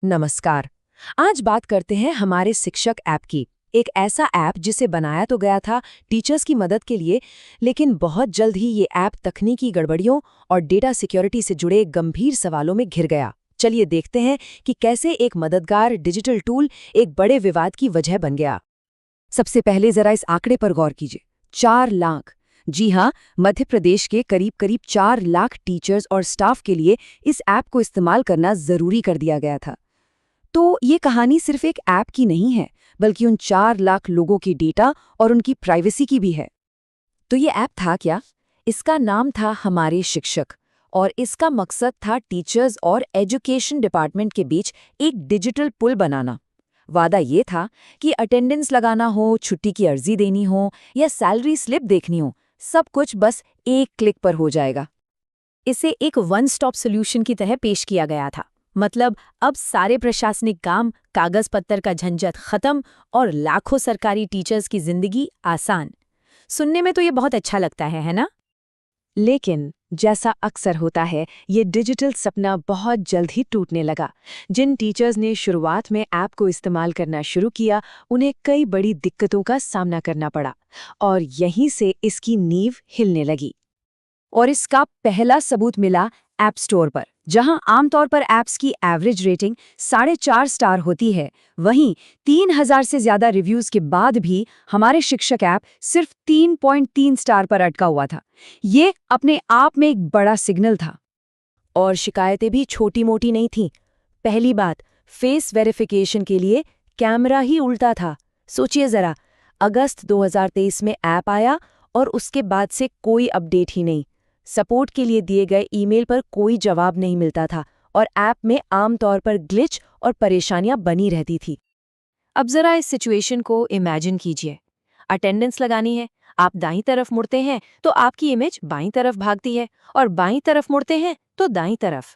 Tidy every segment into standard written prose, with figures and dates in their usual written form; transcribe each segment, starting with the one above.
नमस्कार। आज बात करते हैं हमारे शिक्षक ऐप की। एक ऐसा ऐप जिसे बनाया तो गया था टीचर्स की मदद के लिए, लेकिन बहुत जल्द ही ये ऐप तकनीकी गड़बड़ियों और डेटा सिक्योरिटी से जुड़े गंभीर सवालों में घिर गया। चलिए देखते हैं कि कैसे एक मददगार डिजिटल टूल एक बड़े विवाद की वजह बन गया। सबसे पहले जरा इस आंकड़े पर गौर कीजिए। 4 लाख। जी हाँ, मध्य प्रदेश के करीब करीब 4 लाख टीचर्स और स्टाफ के लिए इस ऐप को इस्तेमाल करना जरूरी कर दिया गया था। तो ये कहानी सिर्फ एक ऐप की नहीं है, बल्कि उन 4 लाख लोगों की डेटा और उनकी प्राइवेसी की भी है। तो ये ऐप था क्या? इसका नाम था हमारे शिक्षक, और इसका मकसद था टीचर्स और एजुकेशन डिपार्टमेंट के बीच एक डिजिटल पुल बनाना। वादा ये था कि अटेंडेंस लगाना हो, छुट्टी की अर्जी देनी हो या सैलरी स्लिप देखनी हो, सब कुछ बस एक क्लिक पर हो जाएगा। इसे एक वन स्टॉप सोल्यूशन की तरह पेश किया गया था। मतलब अब सारे प्रशासनिक काम, कागज पत्तर का झंझट खत्म और लाखों सरकारी टीचर्स की जिंदगी आसान। सुनने में तो ये बहुत अच्छा लगता है ना? लेकिन जैसा अक्सर होता है, ये डिजिटल सपना बहुत जल्द ही टूटने लगा। जिन टीचर्स ने शुरुआत में ऐप को इस्तेमाल करना शुरू किया, उन्हें कई बड़ी दिक्कतों का सामना करना पड़ा, और यहीं से इसकी नींव हिलने लगी। और इसका पहला सबूत मिला ऐप स्टोर पर, जहां आमतौर पर ऐप्स की एवरेज रेटिंग 4.5 स्टार होती है। वहीं 3000 से ज्यादा रिव्यूज के बाद भी हमारे शिक्षक ऐप सिर्फ 3.3 स्टार पर अटका हुआ था। ये अपने आप में एक बड़ा सिग्नल था। और शिकायतें भी छोटी मोटी नहीं थीं। पहली बात, फेस वेरिफिकेशन के लिए कैमरा ही उल्टा था। सोचिए जरा, अगस्त 2023 में ऐप आया और उसके बाद से कोई अपडेट ही नहीं। सपोर्ट के लिए दिए गए ईमेल पर कोई जवाब नहीं मिलता था, और ऐप में आमतौर पर ग्लिच और परेशानियां बनी रहती थी। अब जरा इस सिचुएशन को इमेजिन कीजिए। अटेंडेंस लगानी है, आप दाईं तरफ मुड़ते हैं तो आपकी इमेज बाईं तरफ भागती है, और बाईं तरफ मुड़ते हैं तो दाईं तरफ।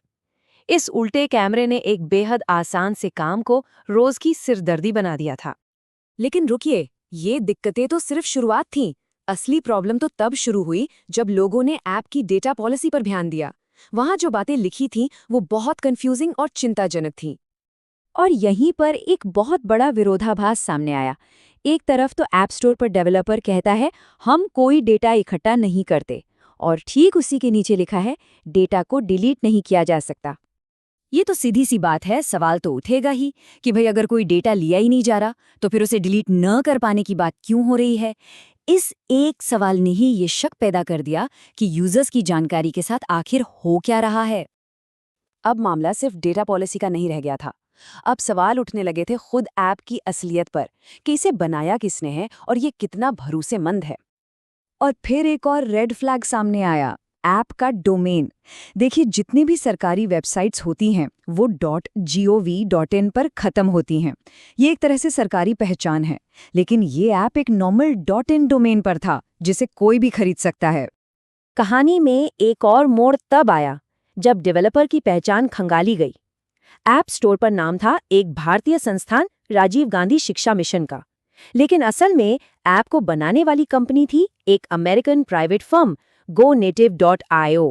इस उल्टे कैमरे ने एक बेहद आसान से काम को रोज की सिरदर्दी बना दिया था। लेकिन रुकिए, ये दिक्कतें तो सिर्फ शुरुआत थीं। असली प्रॉब्लम तो तब शुरू हुई जब लोगों ने ऐप की डेटा पॉलिसी पर ध्यान दिया। वहां जो बातें लिखी थीं वो बहुत कंफ्यूजिंग और चिंताजनक थीं। और यहीं पर एक बहुत बड़ा विरोधाभास सामने आया। एक तरफ तो ऐप स्टोर पर डेवलपर कहता है हम कोई डेटा इकट्ठा नहीं करते, और ठीक उसी के नीचे लिखा है डेटा को डिलीट नहीं किया जा सकता। ये तो सीधी सी बात है, सवाल तो उठेगा ही कि भाई अगर कोई डेटा लिया ही नहीं जा रहा तो फिर उसे डिलीट न कर पाने की बात क्यों हो रही है। इस एक सवाल ने ही ये शक पैदा कर दिया कि यूजर्स की जानकारी के साथ आखिर हो क्या रहा है। अब मामला सिर्फ डेटा पॉलिसी का नहीं रह गया था। अब सवाल उठने लगे थे खुद ऐप की असलियत पर, कि इसे बनाया किसने है और ये कितना भरोसेमंद है। और फिर एक और रेड फ्लैग सामने आया, ऐप का डोमेन। देखिए, जितनी भी सरकारी वेबसाइट्स होती हैं वो .gov.in पर खत्म होती हैं। ये एक तरह से सरकारी पहचान है, लेकिन ये ऐप एक नॉर्मल .in डोमेन पर था जिसे कोई भी खरीद सकता है। कहानी में एक और मोड़ तब आया जब डेवलपर की पहचान खंगाली गई। ऐप स्टोर पर नाम था एक भारतीय संस्थान राजीव गांधी शिक्षा मिशन का, लेकिन असल में ऐप को बनाने वाली कंपनी थी एक अमेरिकन प्राइवेट फर्म GoNative.io।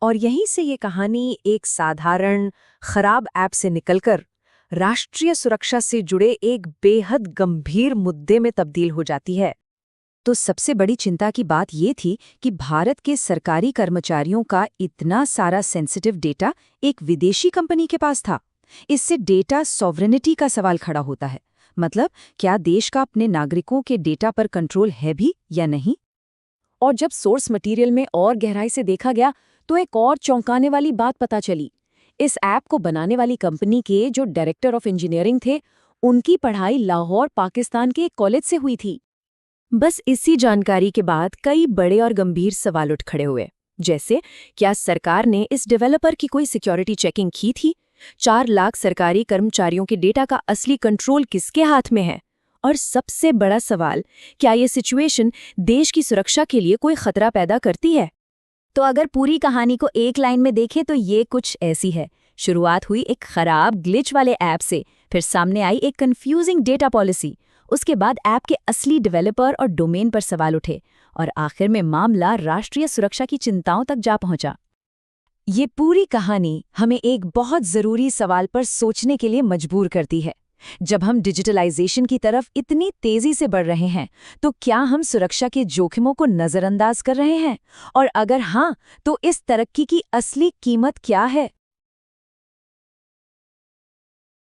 और यहीं से ये कहानी एक साधारण खराब ऐप से निकलकर राष्ट्रीय सुरक्षा से जुड़े एक बेहद गंभीर मुद्दे में तब्दील हो जाती है। तो सबसे बड़ी चिंता की बात ये थी कि भारत के सरकारी कर्मचारियों का इतना सारा सेंसिटिव डेटा एक विदेशी कंपनी के पास था। इससे डेटा सॉवरेनिटी का सवाल खड़ा होता है। मतलब, क्या देश का अपने नागरिकों के डेटा पर कंट्रोल है भी या नहीं? और जब सोर्स मटेरियल में और गहराई से देखा गया तो एक और चौंकाने वाली बात पता चली। इस ऐप को बनाने वाली कंपनी के जो डायरेक्टर ऑफ इंजीनियरिंग थे, उनकी पढ़ाई लाहौर, पाकिस्तान के एक कॉलेज से हुई थी। बस इसी जानकारी के बाद कई बड़े और गंभीर सवाल उठ खड़े हुए, जैसे क्या सरकार ने इस डेवलपर की कोई सिक्योरिटी चेकिंग की थी? 4 लाख सरकारी कर्मचारियों के डेटा का असली कंट्रोल किसके हाथ में है? और सबसे बड़ा सवाल, क्या ये सिचुएशन देश की सुरक्षा के लिए कोई खतरा पैदा करती है? तो अगर पूरी कहानी को एक लाइन में देखें तो ये कुछ ऐसी है। शुरुआत हुई एक खराब ग्लिच वाले ऐप से, फिर सामने आई एक कंफ्यूजिंग डेटा पॉलिसी, उसके बाद ऐप के असली डेवलपर और डोमेन पर सवाल उठे, और आखिर में मामला राष्ट्रीय सुरक्षा की चिंताओं तक जा पहुंचा। ये पूरी कहानी हमें एक बहुत ज़रूरी सवाल पर सोचने के लिए मजबूर करती है। जब हम डिजिटलाइजेशन की तरफ इतनी तेज़ी से बढ़ रहे हैं, तो क्या हम सुरक्षा के जोखिमों को नज़रअंदाज कर रहे हैं? और अगर हाँ, तो इस तरक्की की असली कीमत क्या है?